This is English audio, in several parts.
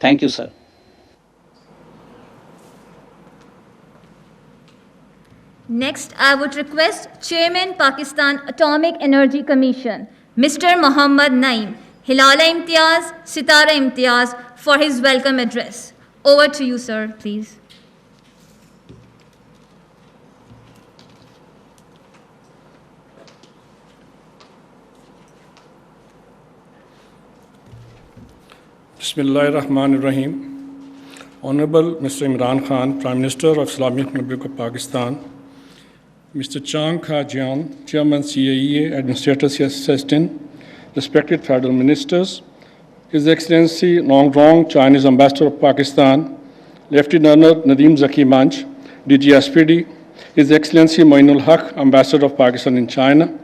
Thank you, sir. Next, I would request Chairman Pakistan Atomic Energy Commission, Mr. Mohammad Naim, Hilala Imtiaz, Sitara Imtiaz, for his welcome address. Over to you, sir, please. Bismillahirrahmanirrahim. Honorable Mr. Imran Khan, Prime Minister of Islamic Republic of Pakistan, Mr. Chang Kha Jian, Chairman CAEA, Administrator Assistant, respected federal ministers, His Excellency Nong Rong, Chinese Ambassador of Pakistan, Lieutenant Nadeem Zaki Manch, DGSPD, His Excellency Moinul Haq, Ambassador of Pakistan in China,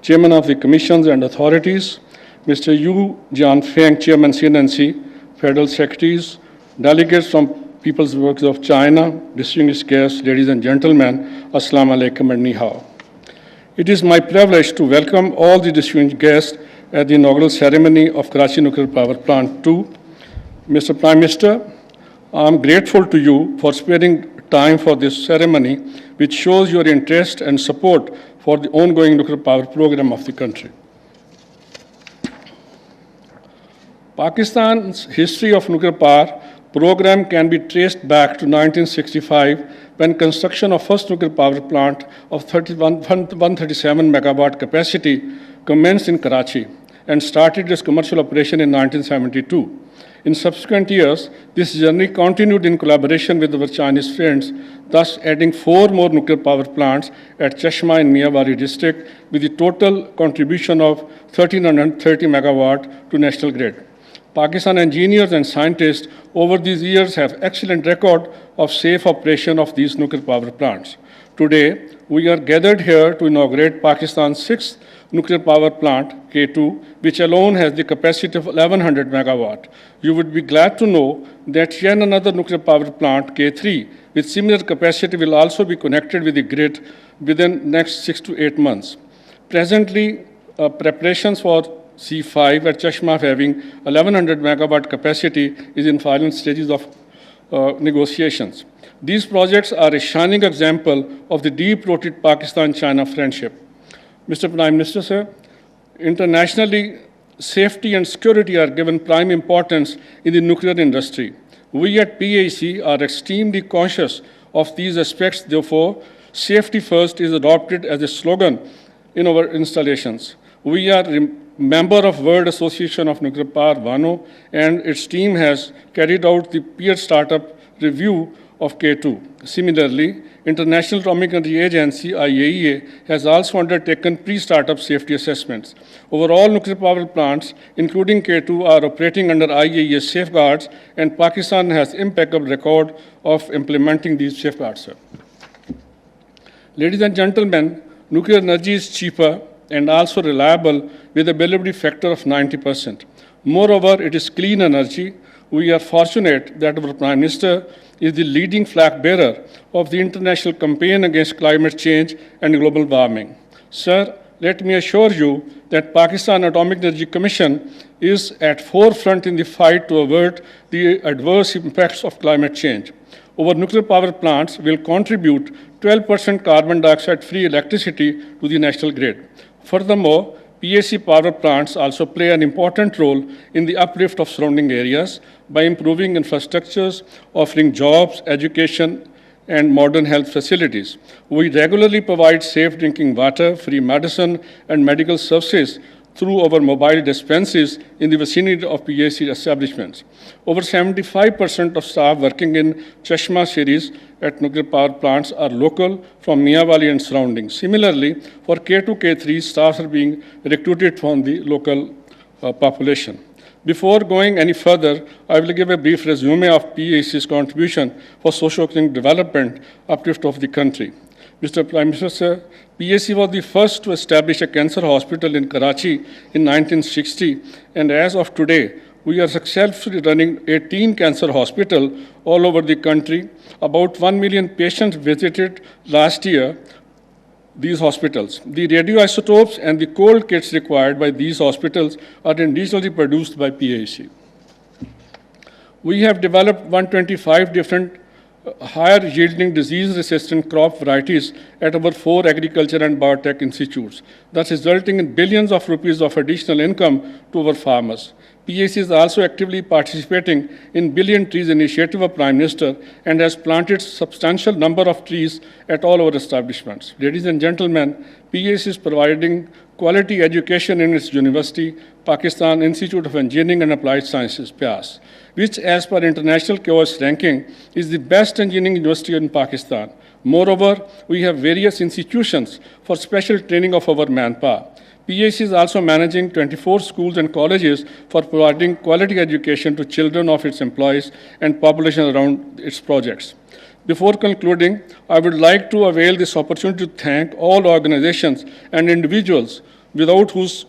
Chairman of the Commissions and Authorities, Mr. Yu Jianfeng, Chairman CNNC, Federal Secretaries, delegates from People's Republic of China, distinguished guests, ladies and gentlemen, Assalamu alaikum and ni hao. It is my privilege to welcome all the distinguished guests at the inaugural ceremony of Karachi Nuclear Power Plant 2. Mr. Prime Minister, I am grateful to you for sparing time for this ceremony, which shows your interest and support for the ongoing nuclear power program of the country. Pakistan's history of nuclear power program can be traced back to 1965, when construction of first nuclear power plant of 137 megawatt capacity commenced in Karachi and started its commercial operation in 1972. In subsequent years, this journey continued in collaboration with our Chinese friends, thus adding 4 more nuclear power plants at Chashma in Miawari district, with a total contribution of 1,330 megawatt to national grid. Pakistan engineers and scientists over these years have excellent record of safe operation of these nuclear power plants. Today, we are gathered here to inaugurate Pakistan's 6th nuclear power plant, K2, which alone has the capacity of 1,100 megawatt. You would be glad to know that yet another nuclear power plant, K3, with similar capacity will also be connected with the grid within next 6 to 8 months. Presently, preparations for C5 at Chashma, having 1,100 megawatt capacity, is in final stages of negotiations. These projects are a shining example of the deep-rooted Pakistan-China friendship. Mr. Prime Minister, sir, internationally, safety and security are given prime importance in the nuclear industry. We at PAC are extremely conscious of these aspects. Therefore, safety first is adopted as a slogan in our installations. We are member of World Association of Nuclear Power, WANO, and its team has carried out the peer startup review of K2. Similarly, International Atomic Energy Agency, IAEA, has also undertaken pre-startup safety assessments. Overall, nuclear power plants, including K2, are operating under IAEA safeguards, and Pakistan has impeccable record of implementing these safeguards, sir. Ladies and gentlemen, nuclear energy is cheaper and also reliable with a availability factor of 90%. Moreover, it is clean energy. We are fortunate that our Prime Minister is the leading flag bearer of the international campaign against climate change and global warming. Sir, let me assure you that Pakistan Atomic Energy Commission is at forefront in the fight to avert the adverse impacts of climate change. Our nuclear power plants will contribute 12% carbon dioxide-free electricity to the national grid. Furthermore, PAC power plants also play an important role in the uplift of surrounding areas by improving infrastructures, offering jobs, education, and modern health facilities. We regularly provide safe drinking water, free medicine, and medical services through our mobile dispensaries in the vicinity of PAC establishments. Over 75% of staff working in Chashma series at nuclear power plants are local from Miawali and surroundings. Similarly, for K2, K3, staff are being recruited from the local population. Before going any further, I will give a brief resume of PAC's contribution for socio-economic development uplift of the country. Mr. Prime Minister, sir, PAC was the first to establish a cancer hospital in Karachi in 1960, and as of today, we are successfully running 18 cancer hospitals all over the country. About 1 million patients visited last year these hospitals. The radioisotopes and the cold kits required by these hospitals are individually produced by PAC. We have developed 125 different higher yielding disease resistant crop varieties at our 4 agriculture and biotech institutes, thus resulting in billions of rupees of additional income to our farmers. PAC is also actively participating in Billion Trees initiative of Prime Minister and has planted substantial number of trees at all our establishments. Ladies and gentlemen, PAC is providing quality education in its university, Pakistan Institute of Engineering and Applied Sciences, PIAS, which as per international QS ranking is the best engineering university in Pakistan. Moreover, we have various institutions for special training of our manpower. PAC is also managing 24 schools and colleges for providing quality education to children of its employees and population around its projects. Before concluding, I would like to avail this opportunity to thank all organizations and individuals without whose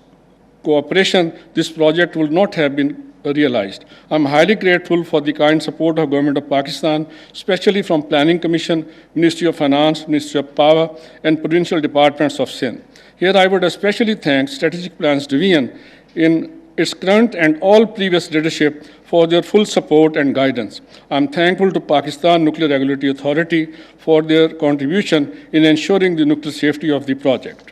cooperation this project would not have been realized. I'm highly grateful for the kind support of Government of Pakistan, especially from Planning Commission, Ministry of Finance, Ministry of Power, and provincial departments of Sindh. Here I would especially thank Strategic Plans Division in its current and all previous leadership for their full support and guidance. I'm thankful to Pakistan Nuclear Regulatory Authority for their contribution in ensuring the nuclear safety of the project.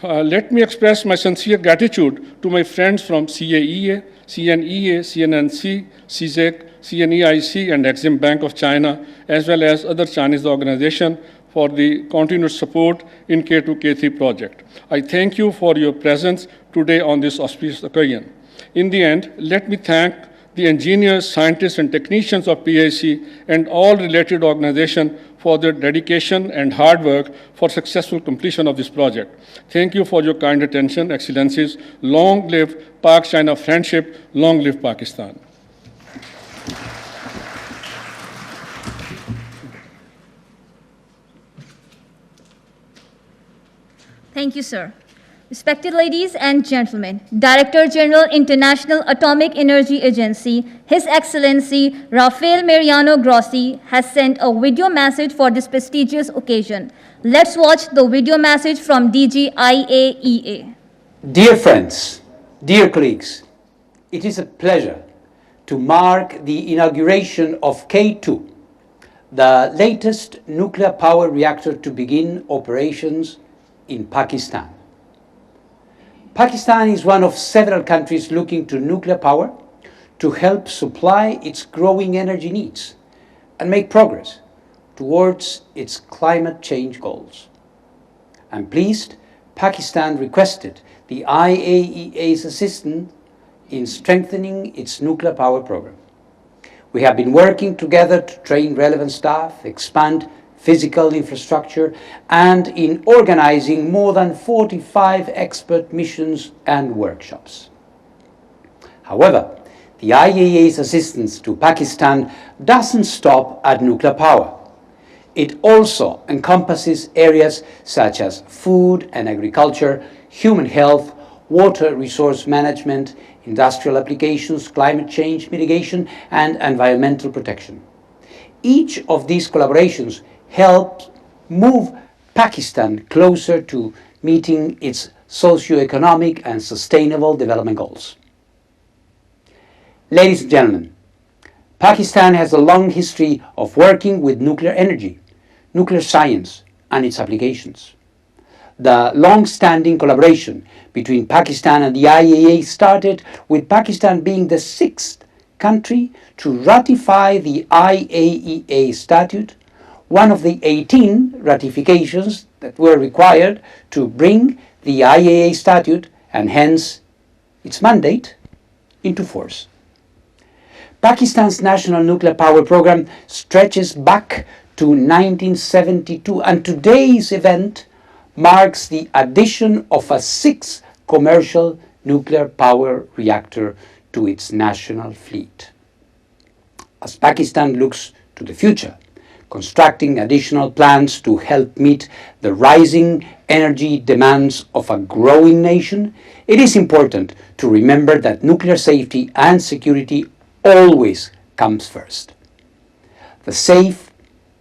Let me express my sincere gratitude to my friends from CAEA, CNEA, CNNC, CZEC, CNEIC, and Exim Bank of China, as well as other Chinese organizations for the continued support in K2, K3 project. I thank you for your presence today on this auspicious occasion. In the end, let me thank the engineers, scientists, and technicians of PAC and all related organizations for their dedication and hard work for successful completion of this project. Thank you for your kind attention, Excellencies. Long live Pak-China friendship, long live Pakistan. Thank you, sir. Respected ladies and gentlemen, Director General, International Atomic Energy Agency, His Excellency Rafael Mariano Grossi has sent a video message for this prestigious occasion. Let's watch the video message from DG IAEA. Dear friends, dear colleagues, it is a pleasure to mark the inauguration of K2, the latest nuclear power reactor to begin operations in Pakistan. Pakistan is one of several countries looking to nuclear power to help supply its growing energy needs and make progress towards its climate change goals. I'm pleased Pakistan requested the IAEA's assistance in strengthening its nuclear power program. We have been working together to train relevant staff, expand physical infrastructure, and in organizing more than 45 expert missions and workshops. However, the IAEA's assistance to Pakistan doesn't stop at nuclear power. It also encompasses areas such as food and agriculture, human health, water resource management, industrial applications, climate change mitigation, and environmental protection. Each of these collaborations helped move Pakistan closer to meeting its socio-economic and sustainable development goals. Ladies and gentlemen, Pakistan has a long history of working with nuclear energy, nuclear science, and its applications. The long-standing collaboration between Pakistan and the IAEA started with Pakistan being the 6th country to ratify the IAEA statute, one of the 18 ratifications that were required to bring the IAEA statute and hence its mandate into force. Pakistan's national nuclear power program stretches back to 1972, and today's event marks the addition of a 6th commercial nuclear power reactor to its national fleet. As Pakistan looks to the future, constructing additional plants to help meet the rising energy demands of a growing nation, it is important to remember that nuclear safety and security always comes first. The safe,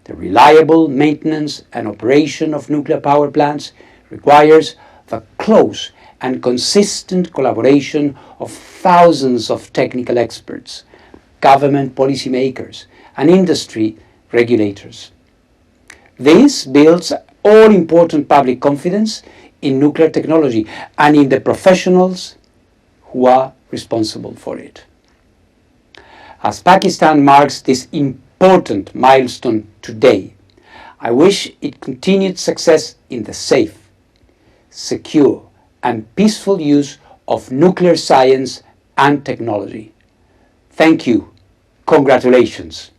the reliable maintenance and operation of nuclear power plants requires the close and consistent collaboration of thousands of technical experts, government policymakers, and industry regulators. This builds all-important public confidence in nuclear technology and in the professionals who are responsible for it. As Pakistan marks this important milestone today, I wish it continued success in the safe, secure, and peaceful use of nuclear science and technology. Thank you. Congratulations.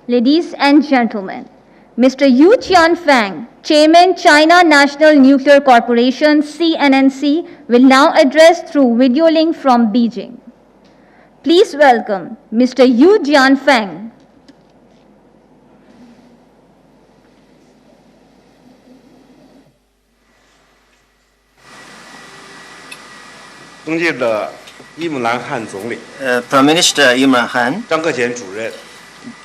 Ladies and gentlemen, Mr. Yu Qianfang, Chairman, China National Nuclear Corporation, CNNC, will now address through video link from Beijing. Please welcome Mr. Yu Jianfang. 尊敬的伊姆兰汗总理、Prime Minister Imran Khan, 张克俭主任、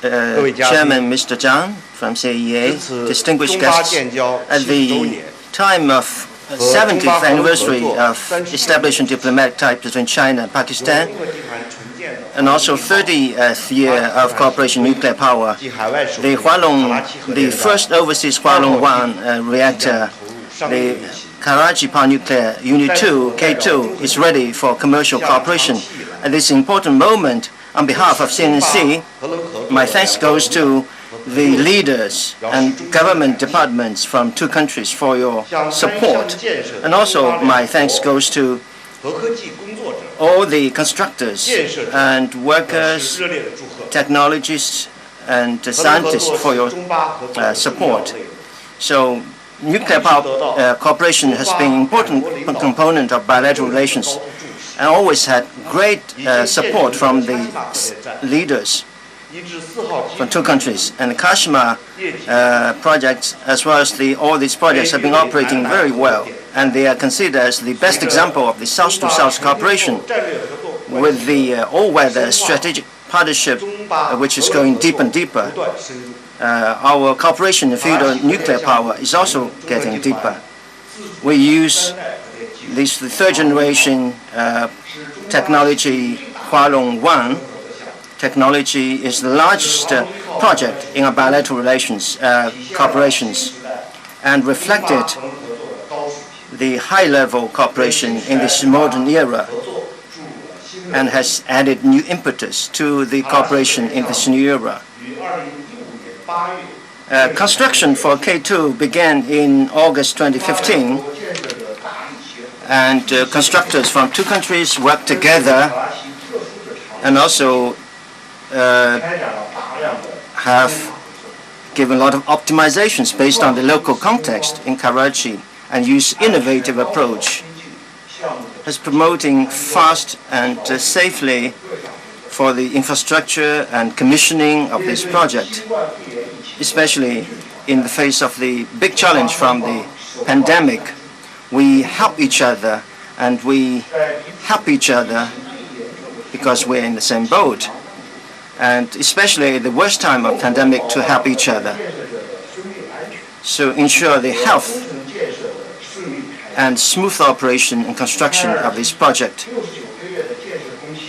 各位嘉宾， Chairman Mr. Zhang from CEA, 支持 distinguished 中巴 guests, 建交 at 70周 the 年 time of 70th anniversary of establishing diplomatic ties between China and Pakistan, 中国集团重建的 and also 30th year of cooperation in nuclear power, 及海外首 the 都卡拉 Hualong, 奇核 the 电站 first overseas Hualong 1 reactor, 投入商业 the 运行。 Karachi Power Nuclear Unit 2, K2, is ready for commercial cooperation. At this important moment, on behalf of CNNC, 核能合作 my thanks goes to the leaders and government departments from two countries for your support. And also my thanks goes to 核科技工作者 all the constructors and 表 workers, 示热烈的祝贺。 technologists and 核能合 scientists 作 for 是 your 中巴合作的重要 support. 内容。 So nuclear power cooperation has been an important component of bilateral relations and always had great support from the leaders 一至4号机 from two countries. And the Kashmir projects, as well as all these projects, have been operating very well. And they are considered as the best example of the South-to-South cooperation 战略合作关 with the all-weather strategic partnership, which is going deeper and 不 deeper. 断深入。 Our cooperation in the field of nuclear power is also getting deeper. We use the third generation technology, Hualong 1 technology is the largest project in our bilateral relations, cooperations, and reflected the high-level cooperation in this modern era and has added new impetus to the cooperation in this new era. Construction for K2 began in August 2015, and constructors from two countries worked together and also have given a lot of optimizations based on the local context in Karachi and use innovative approach as promoting fast and safely for the infrastructure and commissioning of this project, especially in the face of the big challenge from the pandemic. We help each other, and we help each other because we're in the same boat, and especially the worst time of pandemic to help each other. So ensure the health and smooth operation and construction of this project.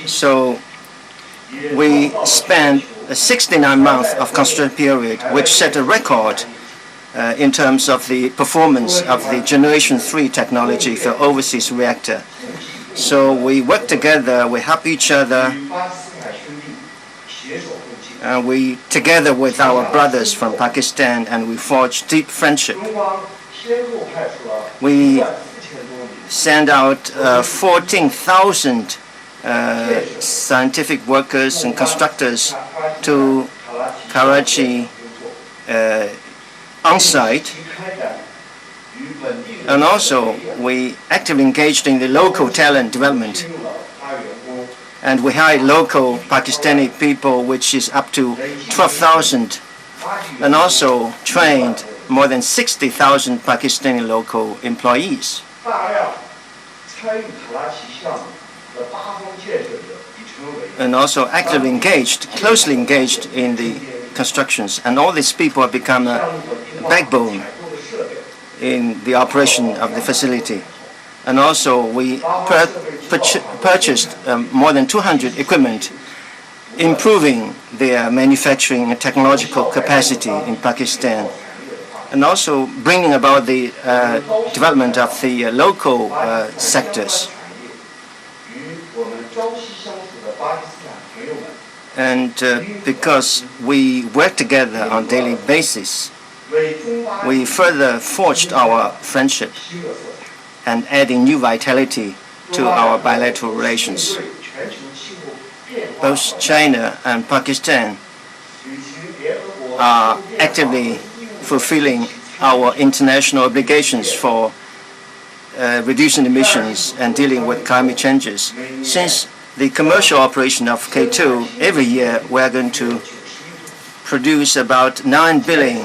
So we spent a 69-month of construction period, which set a record in terms of the performance of the Generation 3 technology for overseas reactor. So we work together, we help each other, we together with our brothers from Pakistan, and we forge deep friendship. We send out 14,000 scientific workers and constructors to Karachi on site, and also we actively engaged in the local talent development, and we hired local Pakistani people, which is up to 12,000, and also trained more than 60,000 Pakistani local employees. And also actively engaged, closely engaged in the constructions. And all these people have become a backbone in the operation of the facility. And also we purchased more than 200 equipment, improving their manufacturing and technological capacity in Pakistan, and also bringing about the development of the local sectors. And because we work together on a daily basis, we further forged our friendship and adding new vitality to our bilateral relations. Both China and Pakistan are actively fulfilling our international obligations for reducing emissions and dealing with climate changes. Since the commercial operation of K2, every year we are going to produce about 9 billion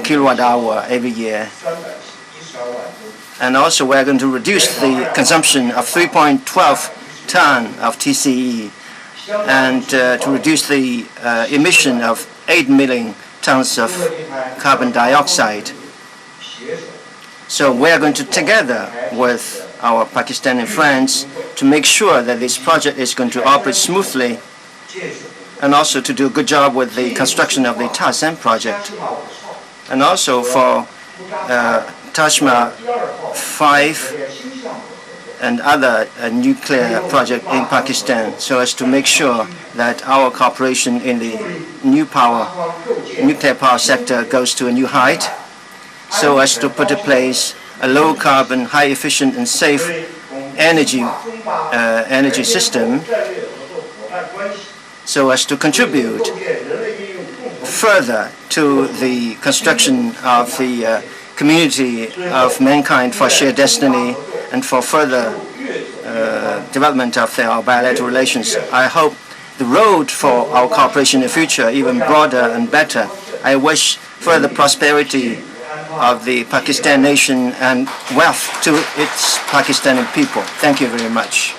kilowatt hour every year. And also we are going to reduce the consumption of 3.12 ton of TCE and to reduce the emission of 8 million tons of carbon dioxide. So we are going to, together with our Pakistani friends, to make sure that this project is going to operate smoothly, and also to do a good job with the construction of the Tasem project, and also for Tajma 5 and other nuclear project in Pakistan, so as to make sure that our cooperation in the nuclear power sector goes to a new height, so as to put in place a low carbon, high efficient and safe energy system, so as to contribute further to the construction of the community of mankind for shared destiny and for further development of our bilateral relations. I hope the road for our cooperation in the future even broader and better. I wish further prosperity of the Pakistan nation and wealth to its Pakistani people. Thank you very much.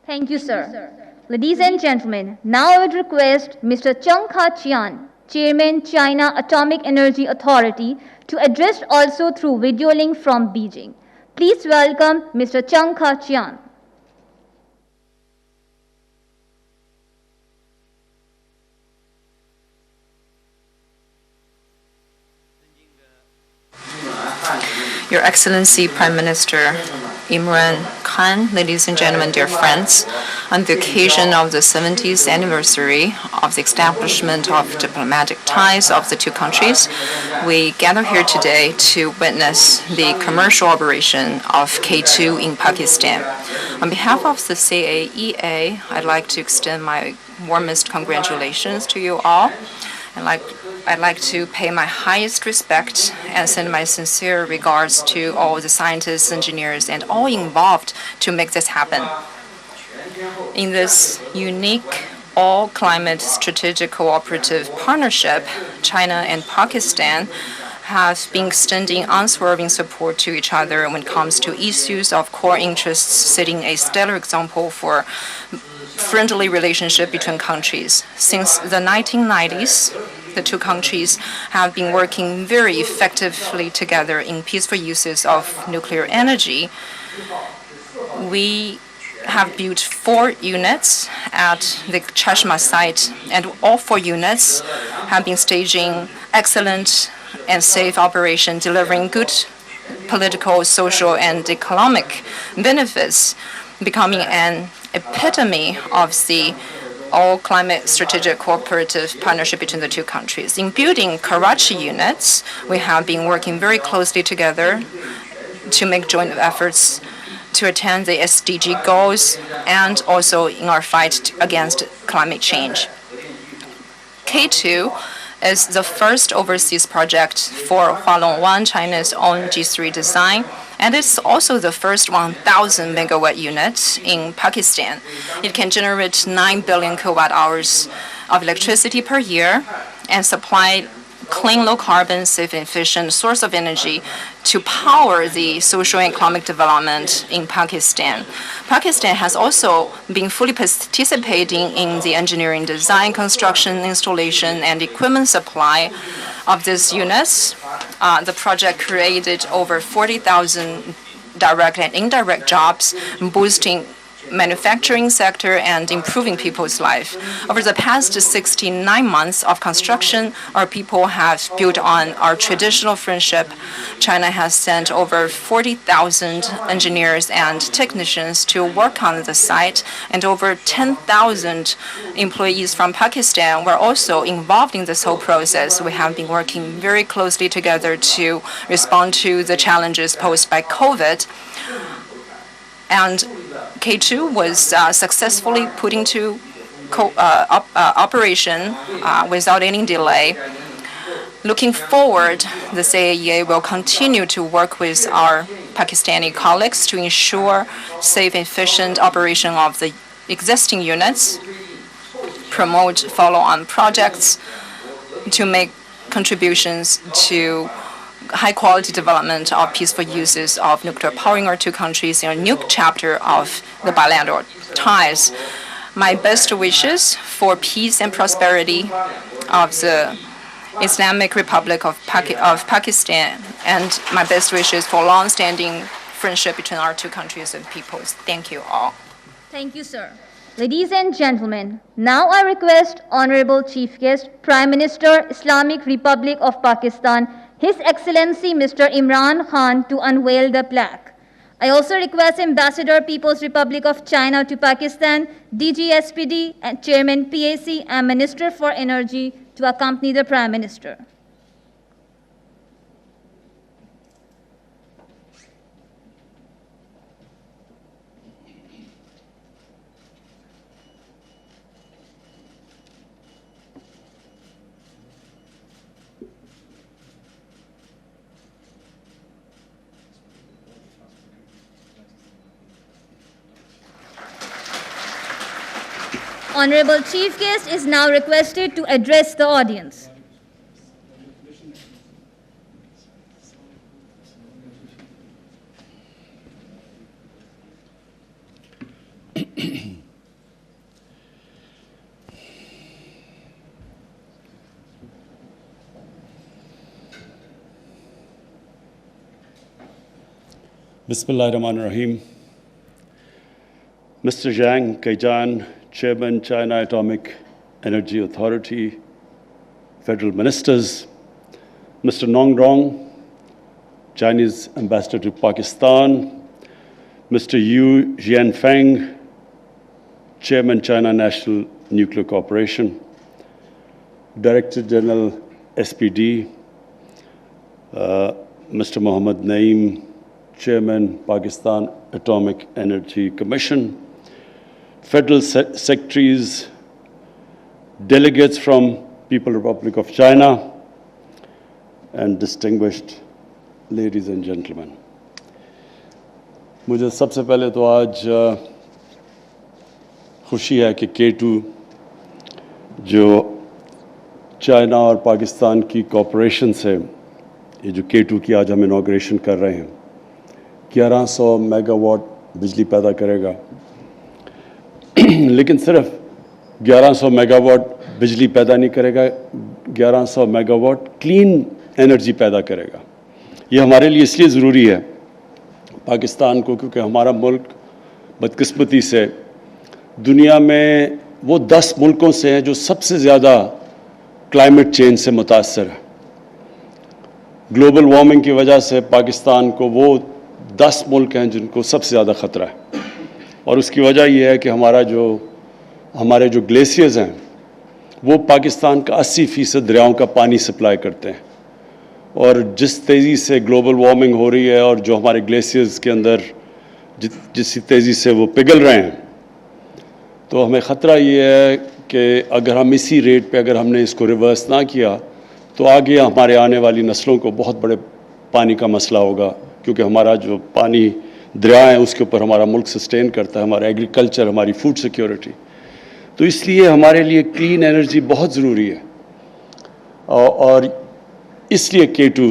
Thank you, sir. Ladies and gentlemen, now I would request Mr. Cheng Ka-chian, Chairman, China Atomic Energy Authority, to address also through video link from Beijing. Please welcome Mr. Cheng Ka-chian. Your Excellency Prime Minister Imran Khan, ladies and gentlemen, dear friends, on the occasion of the 70th anniversary of the establishment of diplomatic ties of the two countries, we gather here today to witness the commercial operation of K2 in Pakistan. On behalf of the CAEA, I'd like to extend my warmest congratulations to you all. I'd like to pay my highest respect and send my sincere regards to all the scientists, engineers, and all involved to make this happen. In this unique all-climate strategic cooperative partnership, China and Pakistan have been extending unswerving support to each other when it comes to issues of core interests, setting a stellar example for friendly relationship between countries. Since the 1990s, the two countries have been working very effectively together in peaceful uses of nuclear energy. We have built 4 units at the Chashma site, and all 4 units have been staging excellent and safe operation, delivering good political, social, and economic benefits, becoming an epitome of the all-climate strategic cooperative partnership between the two countries. In building Karachi units, we have been working very closely together to make joint efforts to attain the SDG goals and also in our fight against climate change. K2 is the first overseas project for Hualong 1, China's own G3 design, and it's also the first 1,000 megawatt unit in Pakistan. It can generate 9 billion kilowatt hours of electricity per year and supply clean, low-carbon, safe, and efficient source of energy to power the social and economic development in Pakistan. Pakistan has also been fully participating in the engineering, design, construction, installation, and equipment supply of these units. The project created over 40,000 direct and indirect jobs, boosting manufacturing sector and improving people's life. Over the past 69 months of construction, our people have built on our traditional friendship. China has sent over 40,000 engineers and technicians to work on the site, and over 10,000 employees from Pakistan were also involved in this whole process. We have been working very closely together to respond to the challenges posed by COVID. And K2 was successfully put into operation without any delay. Looking forward, the CAEA will continue to work with our Pakistani colleagues to ensure safe and efficient operation of the existing units, promote follow-on projects to make contributions to high-quality development of peaceful uses of nuclear power in our two countries in a new chapter of the bilateral ties. My best wishes for peace and prosperity of the Islamic Republic of Pakistan, and my best wishes for long-standing friendship between our two countries and peoples. Thank you all. Thank you, sir. Ladies and gentlemen, now I request Honorable Chief Guest, Prime Minister, Islamic Republic of Pakistan, His Excellency Mr. Imran Khan, to unveil the plaque. I also request Ambassador, People's Republic of China to Pakistan, DG SPD, and Chairman PAC and Minister for Energy to accompany the Prime Minister. Honorable Chief Guest is now requested to address the audience. Bismillahirrahmanirrahim. Mr. Zhang Kaijan, Chairman, China Atomic Energy Authority, Federal Ministers, Mr. Nong Rong, Chinese Ambassador to Pakistan, Mr. Yu Jianfeng, Chairman, China National Nuclear Corporation, Director General SPD, Mr. Mohammad Naim, Chairman, Pakistan Atomic Energy Commission, Federal Secretaries, delegates from People's Republic of China, and distinguished ladies and gentlemen. मुझे सबसे पहले तो आज खुशी है कि K2 जो China और पाकिस्तान की कोऑपरेशन से ये जो K2 की आज हम इनॉग्रेशन कर रहे हैं 1100 मेगावाट बिजली पैदा करेगा लेकिन सिर्फ 1100 मेगावाट बिजली पैदा नहीं करेगा 1100 मेगावाट क्लीन एनर्जी पैदा करेगा ये हमारे लिए इसलिए ज़रूरी है पाकिस्तान को क्योंकि हमारा मुल्क बदकिस्मती से दुनिया में वो 10 मुल्कों से हैं जो सबसे ज़्यादा क्लाइमेट चेंज से मुतासर है ग्लोबल वार्मिंग की वजह से पाकिस्तान को वो 10 मुल्क हैं जिनको सबसे ज़्यादा ख़तरा है और उसकी वजह यह है कि हमारे जो ग्लेशियर्स हैं वो पाकिस्तान का 80% दरियाओं का पानी सप्लाई करते हैं और जिस तेज़ी से ग्लोबल वार्मिंग हो रही है और जो हमारे ग्लेशियर्स के अंदर जिस तेज़ी से वो पिघल रहे हैं तो हमें ख़तरा ये है कि अगर हम इसी रेट पे अगर हमने इसको रिवर्स ना किया तो आगे हमारे आने वाली नस्लों को बहुत बड़े पानी का मसला होगा क्योंकि हमारा जो पानी दरिया है उसके ऊपर हमारा मुल्क सस्टेन करता है हमारा एग्रीकल्चर हमारी फूड सिक्योरिटी तो इसलिए हमारे लिए क्लीन एनर्जी बहुत ज़रूरी है और اس لیے K2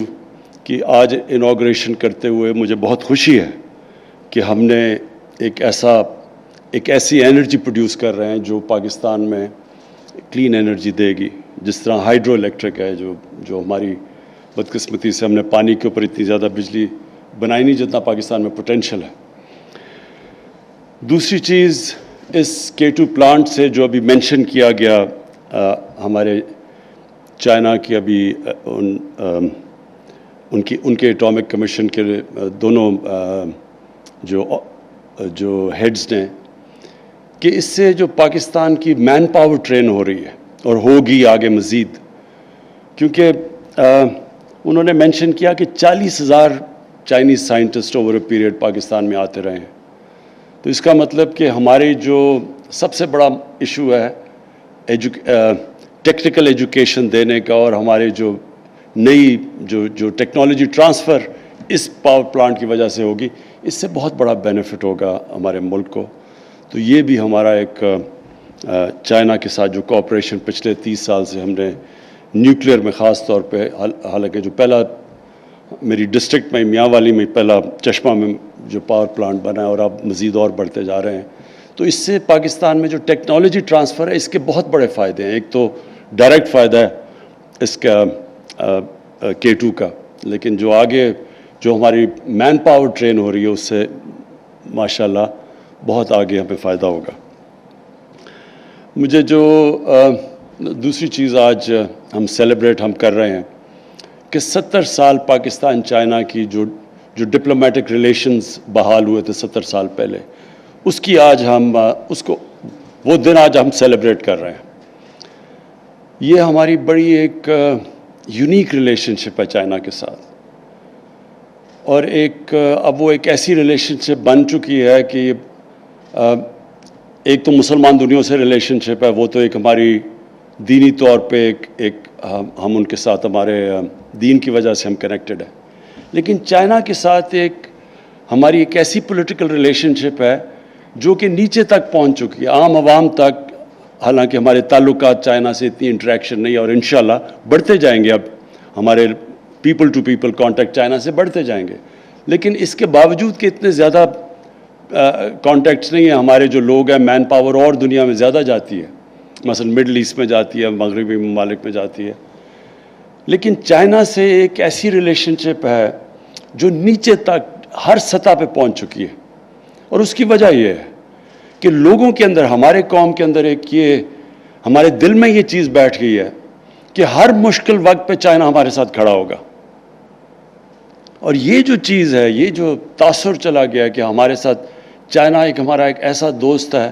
کی آج انوگریشن کرتے ہوئے مجھے بہت خوشی ہے کہ ہم نے ایک ایسی انرجی پروڈیوس کر رہے ہیں جو پاکستان میں کلین انرجی دے گی. جس طرح ہائیڈرو الیکٹرک ہے جو ہماری بدقسمتی سے ہم نے پانی کے اوپر اتنی زیادہ بجلی بنائی نہیں جتنا پاکستان میں پوٹینشیل ہے. دوسری چیز اس K2 پلانٹ سے جو ابھی مینشن کیا گیا ہمارے چائنا کی ابھی ان کے اٹامک کمیشن کے دونوں جو ہیڈز نے کہ اس سے جو پاکستان کی مین پاور ٹرین ہو رہی ہے اور ہوگی آگے مزید, کیونکہ انہوں نے مینشن کیا کہ 40,000 Chinese scientist over a period Pakistan میں آتے رہے ہیں. تو اس کا مطلب کہ ہماری جو سب سے بڑا ایشو ہے ٹیکنیکل ایجوکیشن دینے کا, اور ہمارے جو نئی جو ٹیکنالوجی ٹرانسفر اس پاور پلانٹ کی وجہ سے ہوگی, اس سے بہت بڑا بینیفٹ ہوگا ہمارے ملک کو. تو یہ بھی ہمارا ایک چائنا کے ساتھ جو کوآپریشن پچھلے 30 سال سے ہم نے نیوکلیئر میں خاص طور پہ, حالانکہ جو پہلا میری ڈسٹرکٹ میں میاں والی میں پہلا چشمہ میں جو پاور پلانٹ بنا ہے اور اب مزید اور بڑھتے جا رہے ہیں, تو اس سے پاکستان میں جو ٹیکنالوجی ٹرانسفر ہے اس کے بہت بڑے فائدے ہیں. ایک تو ڈائریکٹ فائدہ ہے اس کا K2 کا, لیکن جو آگے جو ہماری مین پاور ٹرین ہو رہی ہے اس سے ماشاءاللہ بہت آگے ہمیں فائدہ ہوگا. مجھے جو دوسری چیز آج ہم سیلیبریٹ کر رہے ہیں کہ 70 سال پاکستان چائنا کی جو ڈپلومیٹک ریلیشنز بحال ہوئے تھے 70 سال پہلے, اس کی آج ہم وہ دن آج ہم سیلیبریٹ کر رہے ہیں. یہ ہماری بڑی ایک یونیک ریلیشن شپ ہے چائنا کے ساتھ, اور اب وہ ایک ایسی ریلیشن شپ بن چکی ہے کہ ایک تو مسلمان دنیا سے ریلیشن شپ ہے, وہ تو ایک ہماری دینی طور پہ ایک ہم ان کے ساتھ ہمارے دین کی وجہ سے ہم کنیکٹڈ ہیں. لیکن چائنا کے ساتھ ہماری ایک ایسی پولیٹیکل ریلیشن شپ ہے جو کہ نیچے تک پہنچ چکی ہے, عام عوام تک. حالانکہ ہمارے تعلقات چائنا سے اتنی انٹریکشن نہیں ہے, اور انشاءاللہ بڑھتے جائیں گے. اب ہمارے people to people contact China سے بڑھتے جائیں گے, لیکن اس کے باوجود کہ اتنے زیادہ کانٹیکٹس نہیں ہیں. ہمارے جو لوگ ہیں مین پاور اور دنیا میں زیادہ جاتی ہے, مثلا مڈل ایسٹ میں جاتی ہے, مغربی ممالک میں جاتی ہے, لیکن چائنا سے ایک ایسی ریلیشن شپ ہے جو نیچے تک ہر سطح پہ پہنچ چکی ہے. اور اس کی وجہ یہ ہے کہ لوگوں کے اندر, ہمارے قوم کے اندر ہمارے دل میں یہ چیز بیٹھ گئی ہے کہ ہر مشکل وقت پہ چائنا ہمارے ساتھ کھڑا ہوگا. اور یہ جو چیز ہے, یہ جو تاثر چلا گیا کہ ہمارے ساتھ چائنا ہمارا ایک ایسا دوست ہے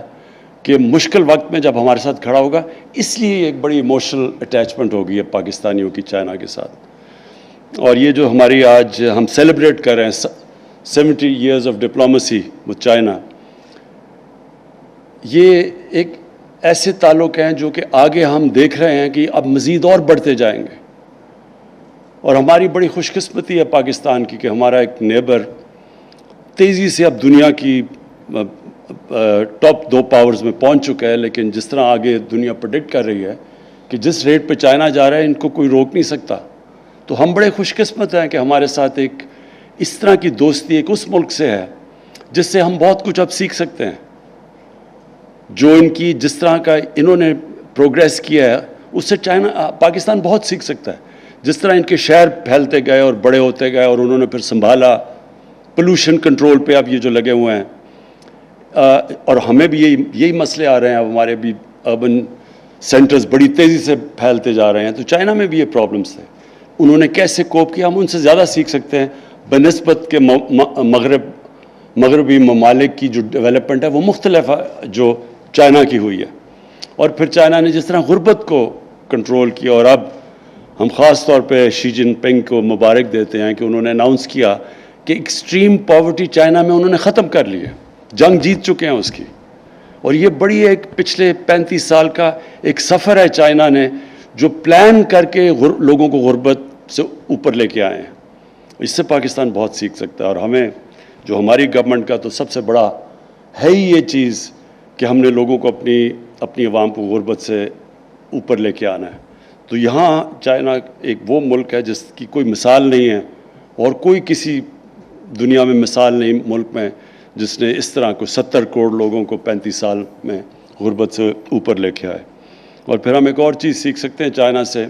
کہ مشکل وقت میں جب ہمارے ساتھ کھڑا ہوگا, اس لیے ایک بڑی ایموشنل اٹیچمنٹ ہو گئی ہے پاکستانیوں کی چائنا کے ساتھ. اور یہ جو ہماری آج ہم سیلیبریٹ کر رہے ہیں 70 years of diplomacy with China, یہ ایک ایسے تعلق ہیں جو کہ آگے ہم دیکھ رہے ہیں کہ اب مزید اور بڑھتے جائیں گے. اور ہماری بڑی خوش قسمتی ہے پاکستان کی کہ ہمارا ایک نیبر تیزی سے اب دنیا کی ٹاپ 2 پاورز میں پہنچ چکا ہے. لیکن جس طرح آگے دنیا پریڈکٹ کر رہی ہے کہ جس ریٹ پہ چائنا جا رہا ہے ان کو کوئی روک نہیں سکتا. تو ہم بڑے خوش قسمت ہیں کہ ہمارے ساتھ ایک اس طرح کی دوستی ایک اس ملک سے ہے جس سے ہم بہت کچھ اب سیکھ سکتے ہیں. جو ان کی جس طرح کا انہوں نے پروگریس کیا ہے اس سے پاکستان بہت سیکھ سکتا ہے. جس طرح ان کے شہر پھیلتے گئے اور بڑے ہوتے گئے اور انہوں نے پھر سنبھالا, پولوشن کنٹرول پہ اب یہ جو لگے ہوئے ہیں, اور ہمیں بھی یہی مسئلے آ رہے ہیں. اب ہمارے بھی اربن سینٹرز بڑی تیزی سے پھیلتے جا رہے ہیں. تو چائنا میں بھی یہ پرابلمس تھے, انہوں نے کیسے کوپ کیا, ہم ان سے زیادہ سیکھ سکتے ہیں بنسبت کے مغربی ممالک کی جو ڈیولپمنٹ ہے وہ مختلف ہے جو چائنا کی ہوئی ہے. اور پھر چائنا نے جس طرح غربت کو کنٹرول کیا, اور اب ہم خاص طور پہ شی جن پنگ کو مبارک دیتے ہیں کہ انہوں نے اناؤنس کیا کہ ایکسٹریم پاورٹی چائنا میں انہوں نے ختم کر لی ہے, جنگ جیت چکے ہیں اس کی. اور یہ بڑی ایک پچھلے 35 سال کا ایک سفر ہے چائنا نے جو پلان کر کے لوگوں کو غربت سے اوپر لے کے آئے ہیں. اس سے پاکستان بہت سیکھ سکتا ہے. اور ہمیں جو ہماری گورنمنٹ کا تو سب سے بڑا ہے ہی یہ چیز کہ ہم نے لوگوں کو اپنی عوام کو غربت سے اوپر لے کے آنا ہے. تو یہاں چائنا ایک وہ ملک ہے جس کی کوئی مثال نہیں ہے اور کوئی کسی دنیا میں مثال نہیں ملک میں جس نے اس طرح کو 70 کروڑ لوگوں کو 35 سال میں غربت سے اوپر لے کے آئے. اور پھر ہم ایک اور چیز سیکھ سکتے ہیں چائنا سے,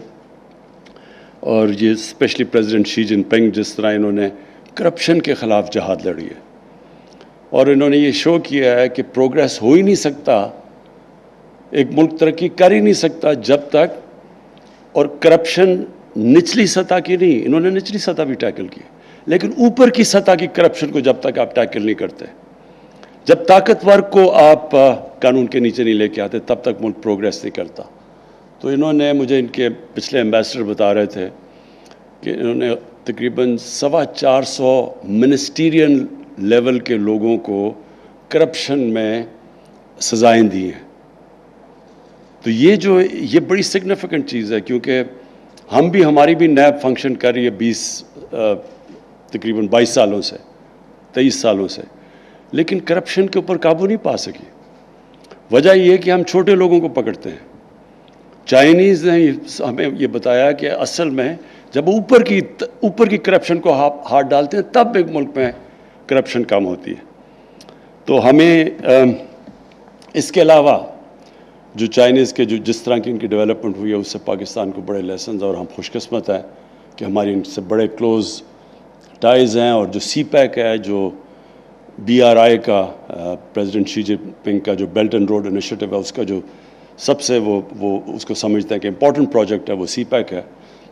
اور یہ اسپیشلی پریزیڈنٹ شی جن پنگ جس طرح انہوں نے کرپشن کے خلاف جہاد لڑی ہے, اور انہوں نے یہ شو کیا ہے کہ پروگریس ہو ہی نہیں سکتا, ایک ملک ترقی کر ہی نہیں سکتا جب تک, اور کرپشن نچلی سطح کی نہیں, انہوں نے نچلی سطح بھی ٹیکل کی, لیکن اوپر کی سطح کی کرپشن کو جب تک آپ ٹیکل نہیں کرتے, جب طاقتور کو آپ قانون کے نیچے نہیں لے کے آتے, تب تک ملک پروگریس نہیں کرتا. تو انہوں نے مجھے ان کے پچھلے ایمبیسڈر بتا رہے تھے کہ انہوں نے تقریباً 450 منسٹیرین لیول کے لوگوں کو کرپشن میں سزائیں دی ہیں. تو یہ بڑی سگنیفیکنٹ چیز ہے, کیونکہ ہم بھی, ہماری بھی نیب فنکشن کر رہی ہے تقریباً 22 سالوں سے, 23 سالوں سے, لیکن کرپشن کے اوپر قابو نہیں پا سکی. وجہ یہ ہے کہ ہم چھوٹے لوگوں کو پکڑتے ہیں. چائنیز نے ہمیں یہ بتایا کہ اصل میں جب اوپر کی کرپشن کو ہاتھ ڈالتے ہیں تب ایک ملک میں کرپشن کم ہوتی ہے. تو ہمیں اس کے علاوہ جو چائنیز کے جس طرح کی ان کی ڈیولپمنٹ ہوئی ہے اس سے پاکستان کو بڑے لیسنز, اور ہم خوش قسمت ہیں کہ ہماری ان سے بڑے کلوز ٹائز ہیں. اور جو سی پیک ہے, جو BRI کا پریزیڈنٹ شی جن پنگ کا جو بیلٹ اینڈ روڈ انیشیٹو ہے, اس کا جو سب سے وہ اس کو سمجھتے ہیں کہ امپورٹنٹ پروجیکٹ ہے, وہ سی پیک ہے.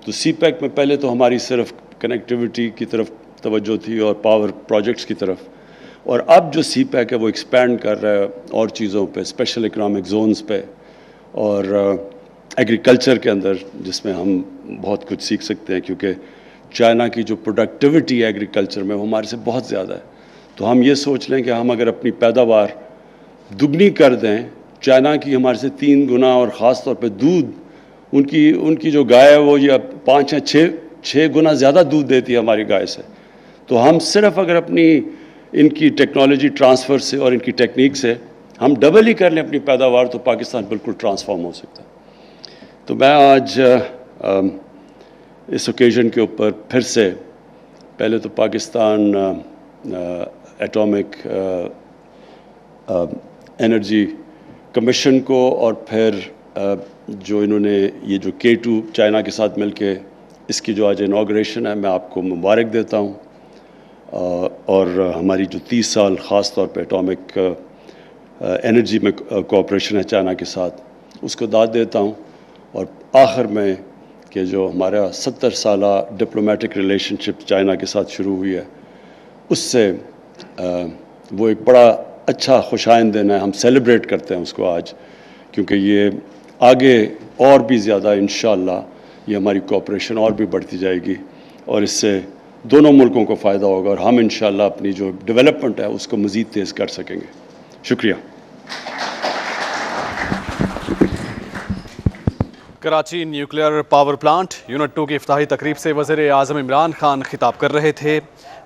تو سی پیک میں پہلے تو ہماری صرف کنیکٹیوٹی کی طرف توجہ تھی اور پاور پروجیکٹس کی طرف, اور اب جو سی پیک ہے وہ ایکسپینڈ کر رہا ہے اور چیزوں پہ, اسپیشل اکنامک زونز پہ اور ایگریکلچر کے اندر, جس میں ہم بہت کچھ سیکھ سکتے ہیں, کیونکہ چائنا کی جو پروڈکٹیوٹی ہے ایگریکلچر میں وہ ہمارے سے بہت زیادہ ہے. تو ہم یہ سوچ لیں کہ ہم اگر اپنی پیداوار دگنی کر دیں, چائنا کی ہمارے سے 3 گنا, اور خاص طور پہ دودھ, ان کی جو گائے ہے وہ یا 5 یا 6 گنا زیادہ دودھ دیتی ہے ہماری گائے سے. تو ہم صرف اگر اپنی ان کی ٹیکنالوجی ٹرانسفر سے اور ان کی ٹیکنیک سے ہم ڈبل ہی کر لیں اپنی پیداوار, تو پاکستان بالکل ٹرانسفارم ہو سکتا ہے. تو میں آج اس اوکیزن کے اوپر پھر سے پہلے تو پاکستان ایٹامک انرجی کمیشن کو, اور پھر جو انہوں نے یہ جو K2 چائنا کے ساتھ مل کے اس کی جو آج انوگریشن ہے, میں آپ کو مبارک دیتا ہوں. اور ہماری جو 30 سال خاص طور پہ ایٹامک انرجی میں کوآپریشن ہے چائنا کے ساتھ, اس کو داد دیتا ہوں. اور آخر میں کہ جو ہمارا 70 سالہ ڈپلومیٹک ریلیشن شپ چائنا کے ساتھ شروع ہوئی ہے, اس سے وہ ایک بڑا اچھا خوشائند دن ہے. ہم سیلیبریٹ کرتے ہیں اس کو آج, کیونکہ یہ آگے اور بھی زیادہ انشاءاللہ یہ ہماری کوآپریشن اور بھی بڑھتی جائے گی, اور اس سے دونوں ملکوں کو فائدہ ہوگا, اور ہم انشاءاللہ اپنی جو ڈیولپمنٹ ہے اس کو مزید تیز کر سکیں گے. شکریہ. Karachi nuclear power plant unit 2 کی افتتاحی تقریب سے وزیر اعظم عمران خان خطاب کر رہے تھے.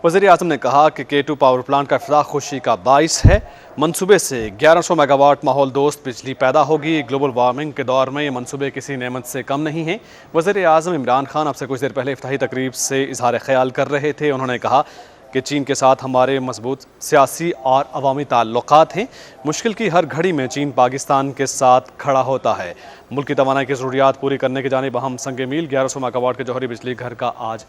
وزیر اعظم نے کہا کہ K2 پاور پلانٹ کا افتتاح خوشی کا باعث ہے. منصوبے سے 1100 میگا واٹ ماحول دوست بجلی پیدا ہوگی. گلوبل وارمنگ کے دور میں یہ منصوبے کسی نعمت سے کم نہیں ہیں. وزیر اعظم عمران خان اب سے کچھ دیر پہلے افتتاحی تقریب سے اظہار خیال کر رہے تھے. انہوں نے کہا کہ چین کے ساتھ ہمارے مضبوط سیاسی اور عوامی تعلقات ہیں. مشکل کی ہر گھڑی میں چین پاکستان کے ساتھ کھڑا ہوتا ہے. ملک کی توانائی کی ضروریات پوری کرنے کی جانب اہم سنگ میل 1100 میگا واٹ کے جوہری بجلی گھر کا آج